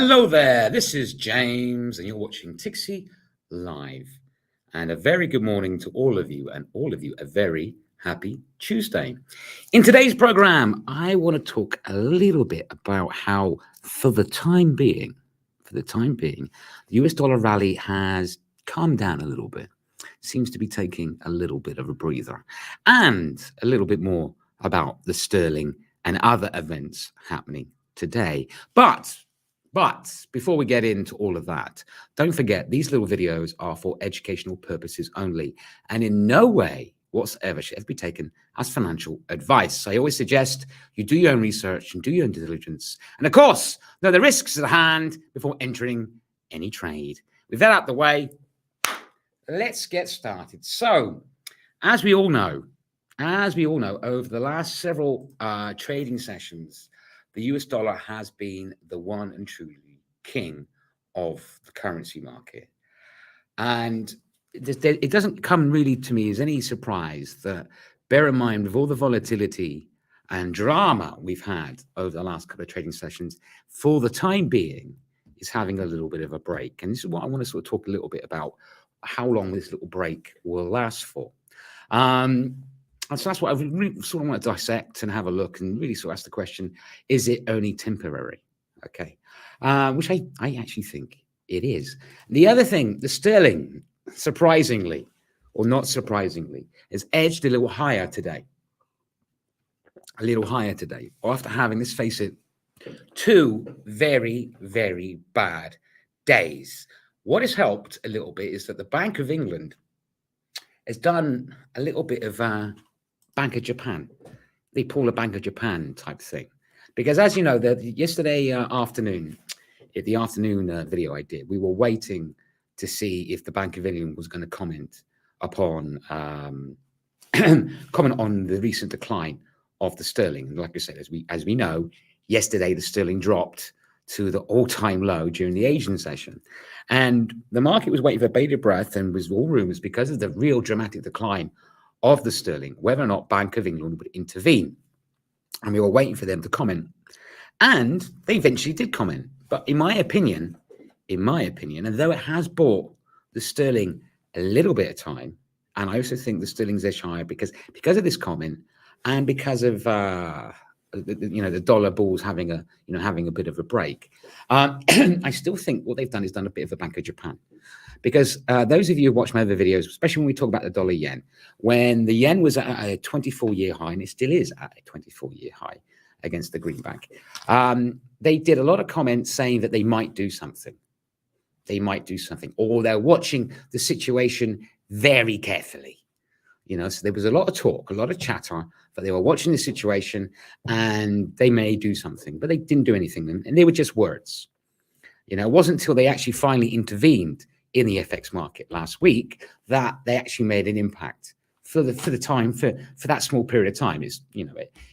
Hello there, this is James and you're watching Tixee Live. And a very good morning to all of you, and all of you a very happy Tuesday. In today's program, I want to talk a little bit about how for the time being, the US dollar rally has calmed down a little bit. Seems to be taking a little bit of a breather, and a little bit more about the sterling and other events happening today. But before we get into all of that, don't forget these little videos are for educational purposes only, and in no way whatsoever should ever be taken as financial advice. I always suggest you do your own research and do your own due diligence, and of course know the risks at hand before entering any trade. With that out the way, let's get started. So, as we all know, over the last several trading sessions, the US dollar has been the one and truly king of the currency market. And it doesn't come really to me as any surprise that, bear in mind, with all the volatility and drama we've had over the last couple of trading sessions, for the time being, is having a little bit of a break. And this is what I want to sort of talk a little bit about, how long this little break will last for. And so that's what I really sort of want to dissect and have a look and really sort of ask the question, is it only temporary? Okay, which I actually think it is. The other thing, the sterling, surprisingly or not surprisingly, has edged a little higher today. After having, let's face it, two very, very bad days. What has helped a little bit is that the Bank of England has done a little bit of Bank of Japan. They pull a Bank of Japan type thing. Because as you know, yesterday afternoon, in the afternoon video I did, we were waiting to see if the Bank of England was going to comment upon comment on the recent decline of the sterling. And like I said, as we know, yesterday the sterling dropped to the all-time low during the Asian session. And the market was waiting for bated breath and was all rumors because of the real dramatic decline of the sterling, whether or not Bank of England would intervene. And we were waiting for them to comment. And they eventually did comment. But in my opinion, and though it has bought the sterling a little bit of time, and I also think the sterling's edge higher because of this comment and because of the dollar bulls having a bit of a break. I still think what they've done is done a bit of a Bank of Japan. Because those of you who watch my other videos, especially when we talk about the dollar yen, when the yen was at a 24-year high, and it still is at a 24-year high against the greenback, they did a lot of comments saying that they might do something. Or they're watching the situation very carefully. So there was a lot of talk, a lot of chatter, but they were watching the situation and they may do something, but they didn't do anything. And they were just words. It wasn't until they actually finally intervened in the FX market last week that they actually made an impact for that small period of time. It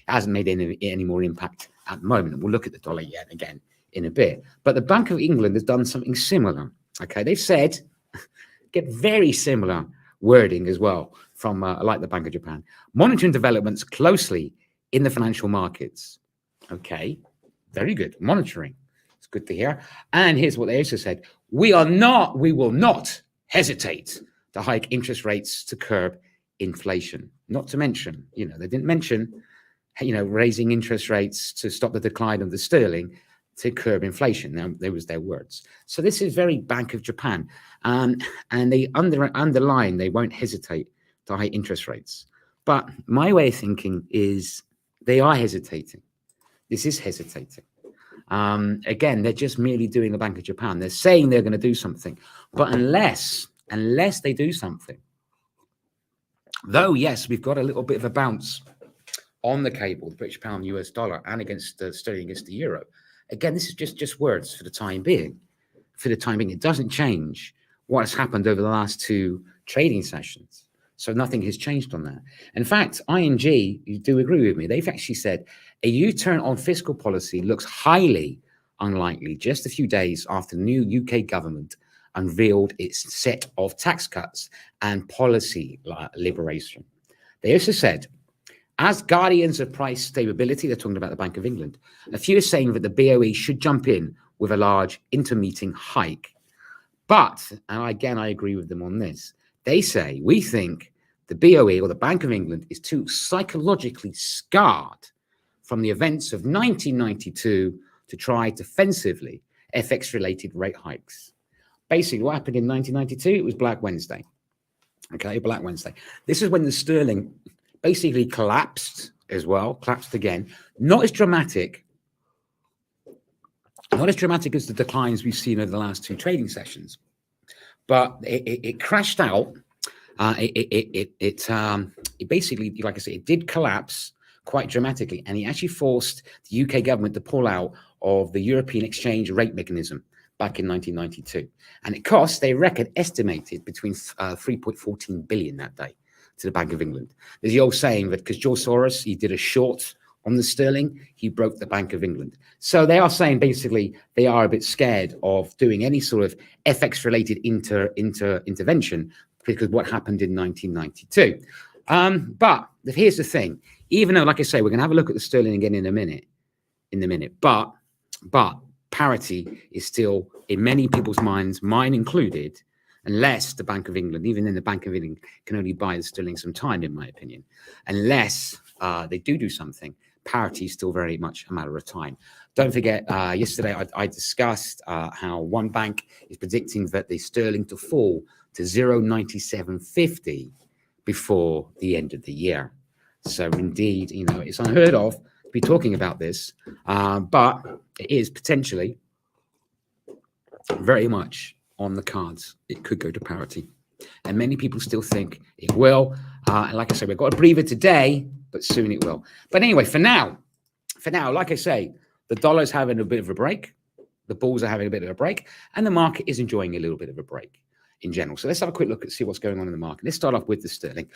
hasn't made any more impact at the moment. And we'll look at the dollar yen again in a bit. But the Bank of England has done something similar. Okay, they've said, get very similar wording as well from like the Bank of Japan, monitoring developments closely in the financial markets. Okay, very good. Monitoring. It's good to hear. And here's what they also said. We will not hesitate to hike interest rates to curb inflation. Not to mention, they didn't mention, raising interest rates to stop the decline of the sterling to curb inflation. Now, there was their words. So this is very Bank of Japan. And they underline they won't hesitate to hike interest rates. But my way of thinking is they are hesitating. This is hesitating. Again, they're just merely doing the Bank of Japan. They're saying they're going to do something. But unless they do something, though, yes, we've got a little bit of a bounce on the cable, the British pound, US dollar, and against the sterling against the euro. Again, this is just words for the time being. It doesn't change what has happened over the last two trading sessions. So nothing has changed on that. In fact, ING, you do agree with me, they've actually said a U-turn on fiscal policy looks highly unlikely just a few days after the new UK government unveiled its set of tax cuts and policy liberation. They also said, as guardians of price stability, they're talking about the Bank of England, a few are saying that the BOE should jump in with a large intermeeting hike. But, and again, I agree with them on this. They say, we think the BOE, or the Bank of England, is too psychologically scarred from the events of 1992 to try defensively FX-related rate hikes. Basically, what happened in 1992? It was Black Wednesday. Okay, Black Wednesday. This is when the sterling basically collapsed as well, collapsed again. Not as dramatic as the declines we've seen over the last two trading sessions, but it crashed out. It basically, like I said, it did collapse quite dramatically, and it actually forced the UK government to pull out of the European exchange rate mechanism back in 1992. And it cost, they reckon, estimated between 3.14 billion that day to the Bank of England. There's the old saying that because George Soros, he did a short on the sterling, he broke the Bank of England. So they are saying basically they are a bit scared of doing any sort of FX-related intervention because what happened in 1992. But here's the thing. Even though, like I say, we're going to have a look at the sterling again in a minute, but parity is still in many people's minds, mine included, unless the Bank of England, even then the Bank of England can only buy the sterling some time, in my opinion, unless they do something. Parity is still very much a matter of time. Don't forget, yesterday I discussed how one bank is predicting that the sterling to fall to 0.9750 before the end of the year. So indeed, you know, it's unheard of to be talking about this, but it is potentially very much on the cards. It could go to parity, and many people still think it will. And like I said, we've got a breather today, but soon it will. But anyway, for now, like I say, the dollar's having a bit of a break, the bulls are having a bit of a break, and the market is enjoying a little bit of a break in general. So let's have a quick look and see what's going on in the market. Let's start off with the sterling.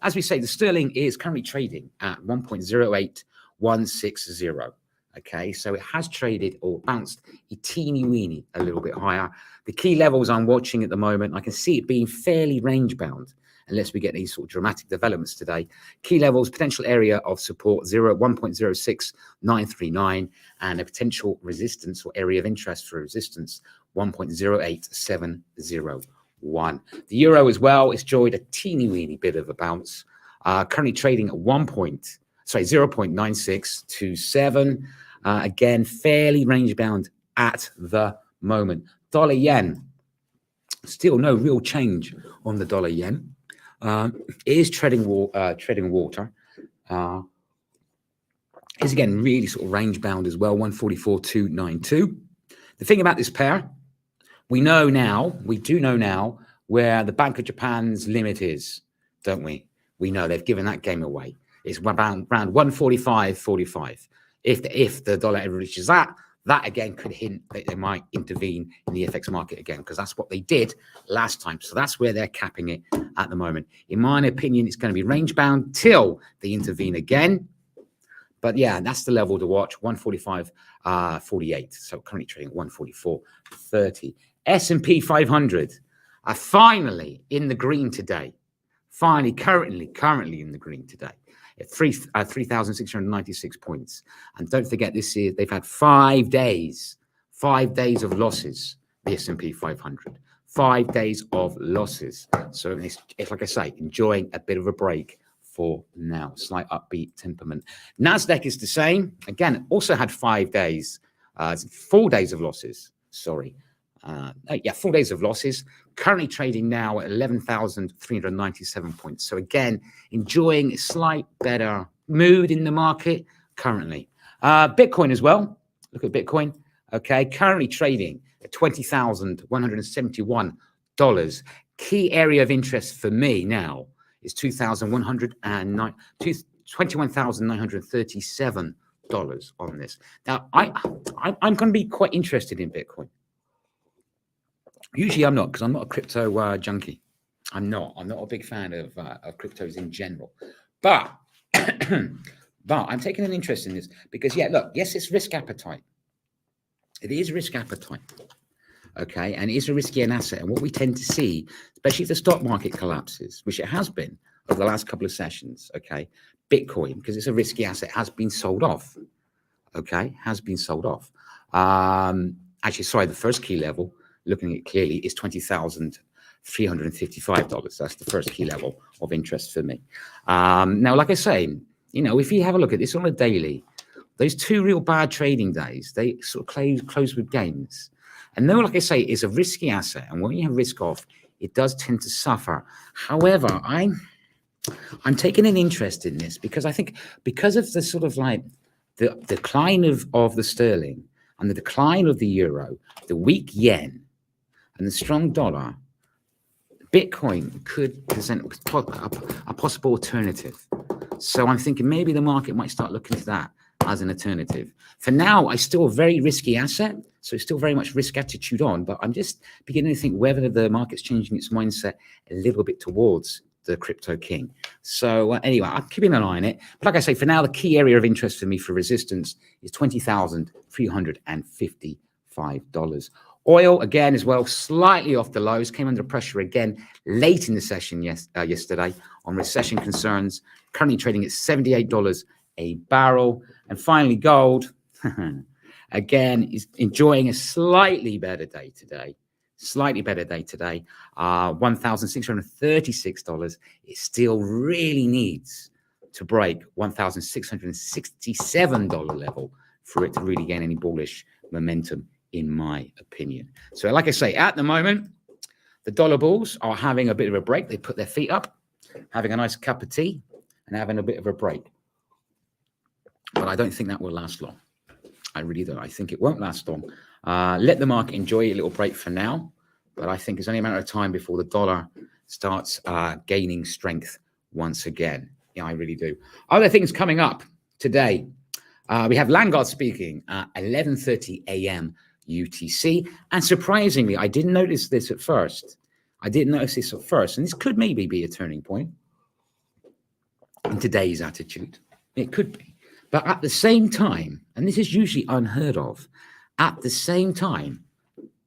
As we say, the sterling is currently trading at 1.08160. Okay, so it has traded or bounced a teeny weeny a little bit higher. The key levels I'm watching at the moment, I can see it being fairly range bound unless we get these sort of dramatic developments today. Key levels, potential area of support 1.06939, and a potential resistance or area of interest for resistance 1.08701. The euro as well has enjoyed a teeny weeny bit of a bounce, currently trading at 0.9627. Again, fairly range bound at the moment. Dollar yen, still no real change on the dollar yen. It is treading water. Is again really sort of range bound as well, 144.292. The thing about this pair, we do know now where the Bank of Japan's limit is, don't we? We know they've given that game away. It's around 145.45. If the dollar ever reaches that again could hint that they might intervene in the FX market again, because that's what they did last time. So that's where they're capping it at the moment. In my opinion, it's going to be range bound till they intervene again. But yeah, that's the level to watch, 145.48. So currently trading at 144.30. S&P 500 are finally in the green today. Currently in the green today. At 3,696 points. And don't forget, this year they've had 5 days of losses, the S&P 500. 5 days of losses. So it's like I say, enjoying a bit of a break for now. Slight upbeat temperament. NASDAQ is the same. Again, also had 5 days, 4 days of losses. 4 days of losses. Currently trading now at 11,397 points. So again, enjoying a slight better mood in the market currently. Bitcoin as well. Look at Bitcoin. Okay, currently trading at $20,171. Key area of interest for me now is $21,937 on this. Now, I'm going to be quite interested in Bitcoin. Usually I'm not, because I'm not a crypto junkie. I'm not a big fan of cryptos in general. But I'm taking an interest in this because, yeah, look, yes, it's risk appetite. It is risk appetite. Okay, and it is a risky an asset. And what we tend to see, especially if the stock market collapses, which it has been over the last couple of sessions, okay, Bitcoin, because it's a risky asset, has been sold off. Okay, has been sold off. Actually, sorry, the first key level, looking at it clearly, is $20,355. That's the first key level of interest for me. Now, like I say, if you have a look at this on a daily, those two real bad trading days, they sort of close with gains. And though, like I say, it's a risky asset, and when you have risk off, it does tend to suffer. However, I'm taking an interest in this because I think because of the sort of like the decline of the sterling and the decline of the euro, the weak yen, and the strong dollar, Bitcoin could present a possible alternative. So I'm thinking maybe the market might start looking to that as an alternative. For now, I still a very risky asset, so it's still very much risk attitude on, but I'm just beginning to think whether the market's changing its mindset a little bit towards the crypto king. So anyway, I'm keeping an eye on it. But like I say, for now, the key area of interest for me for resistance is $20,355. Oil, again, as well, slightly off the lows, came under pressure again late in the session yesterday on recession concerns, currently trading at $78 a barrel. And finally, gold, again, is enjoying a slightly better day today. $1,636. It still really needs to break $1,667 level for it to really gain any bullish momentum, in my opinion. So like I say, at the moment, the dollar bulls are having a bit of a break. They put their feet up, having a nice cup of tea and having a bit of a break. But I don't think that will last long. I really don't. I think it won't last long. Let the market enjoy a little break for now. But I think it's only a matter of time before the dollar starts gaining strength once again. Yeah, I really do. Other things coming up today. We have Langard speaking at 11:30 a.m. UTC. And surprisingly, I didn't notice this at first. And this could maybe be a turning point in today's attitude. It could be. But at the same time, and this is usually unheard of, at the same time,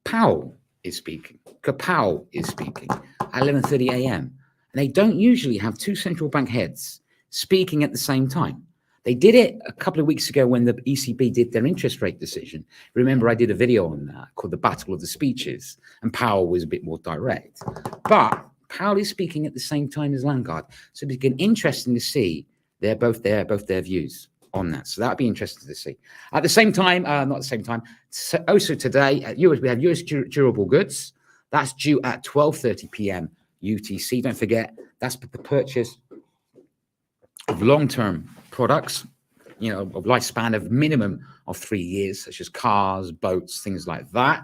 Powell is speaking. Kapow is speaking at 11:30 a.m. And they don't usually have two central bank heads speaking at the same time. They did it a couple of weeks ago when the ECB did their interest rate decision. Remember, I did a video on that called The Battle of the Speeches, and Powell was a bit more direct. But Powell is speaking at the same time as Langard. So it's getting interesting to see both their views on that. So that'd be interesting to see. At the same time, not at the same time, so also today, we have US durable goods. That's due at 12:30 p.m. UTC. Don't forget, that's the purchase of long-term products, of lifespan of minimum of 3 years, such as cars, boats, things like that.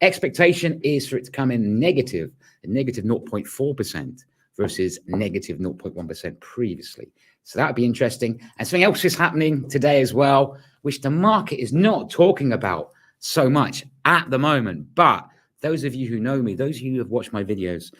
Expectation is for it to come in negative 0.4% versus negative 0.1% previously. So that would be interesting. And something else is happening today as well, which the market is not talking about so much at the moment. But those of you who know me, those of you who have watched my videos,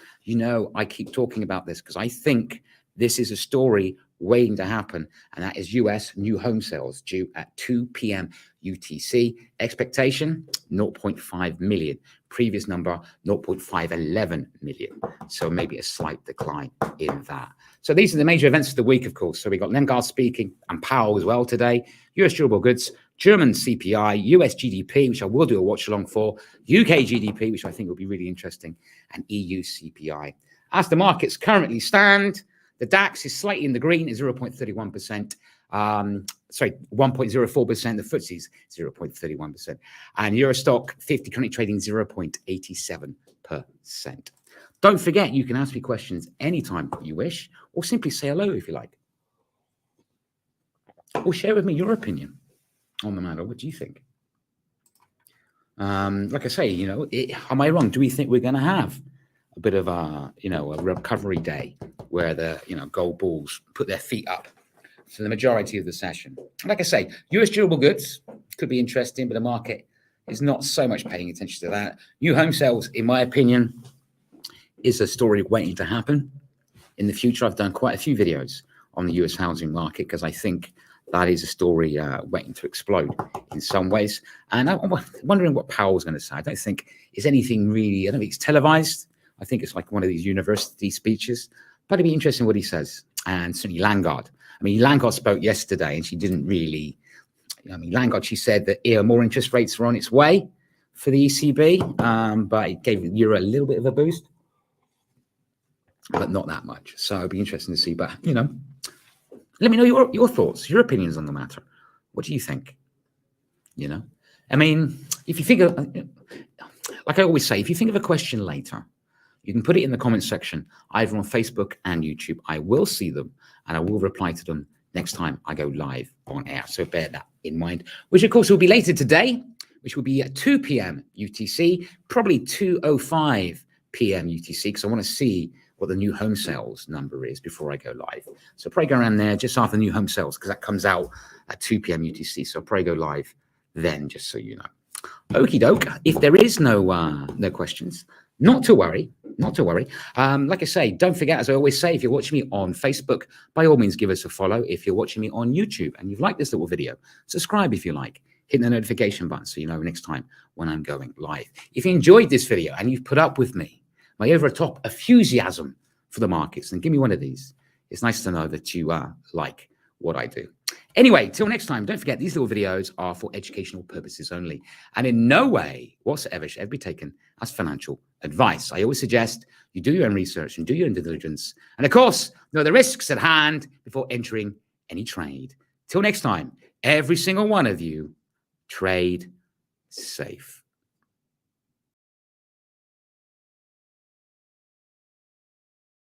I keep talking about this because I think this is a story waiting to happen, and that is US new home sales due at 2 p.m. UTC. Expectation, 0.5 million. Previous number, 0.511 million. So maybe a slight decline in that. So these are the major events of the week, of course. So we got Langard speaking and Powell as well today. US durable goods, German CPI, US GDP, which I will do a watch along for, UK GDP, which I think will be really interesting, and EU CPI. As the markets currently stand, the DAX is slightly in the green at 0.31%. 1.04%. The FTSE is 0.31%. And Eurostock 50 currently trading 0.87%. Don't forget, you can ask me questions anytime you wish, or simply say hello if you like. Or share with me your opinion on the matter. What do you think? Like I say, am I wrong? Do we think we're going to have a bit of a recovery day where the, gold bulls put their feet up for the majority of the session? Like I say, US durable goods could be interesting, but the market is not so much paying attention to that. New home sales, in my opinion, is a story waiting to happen in the future. I've done quite a few videos on the US housing market because I think that is a story waiting to explode in some ways. And I'm wondering what Powell's going to say. I don't think it's anything really, I don't think it's televised. I think it's like one of these university speeches, but it'd be interesting what he says. And certainly Langard. Langard spoke yesterday and she didn't really, I mean, Langochi said that more interest rates are on its way for the ECB, but it gave the euro a little bit of a boost, but not that much. So it'll be interesting to see. But, you know, let me know your thoughts, your opinions on the matter. What do you think? You know, I mean, if you think of, like I always say, if you think of a question later, you can put it in the comment section, either on Facebook and YouTube. I will see them and I will reply to them next time I go live on air. So bear that in mind, which of course will be later today, which will be at 2 p.m. UTC, probably 2:05 p.m. UTC, because I want to see what the new home sales number is before I go live. So probably go around there just after the new home sales, because that comes out at 2 p.m. UTC. So probably go live then, just so you know. Okie doke. If there is no questions, not to worry. Like I say, don't forget, as I always say, if you're watching me on Facebook, by all means, give us a follow. If you're watching me on YouTube and you've liked this little video, subscribe if you like. Hit the notification button so you know next time when I'm going live. If you enjoyed this video and you've put up with me, my over-the-top enthusiasm for the markets, then give me one of these. It's nice to know that you like what I do. Anyway, till next time, don't forget, these little videos are for educational purposes only, and in no way whatsoever should ever be taken as financial advice. I always suggest you do your own research and do your own due diligence. And of course, know the risks at hand before entering any trade. Till next time, every single one of you, trade safe.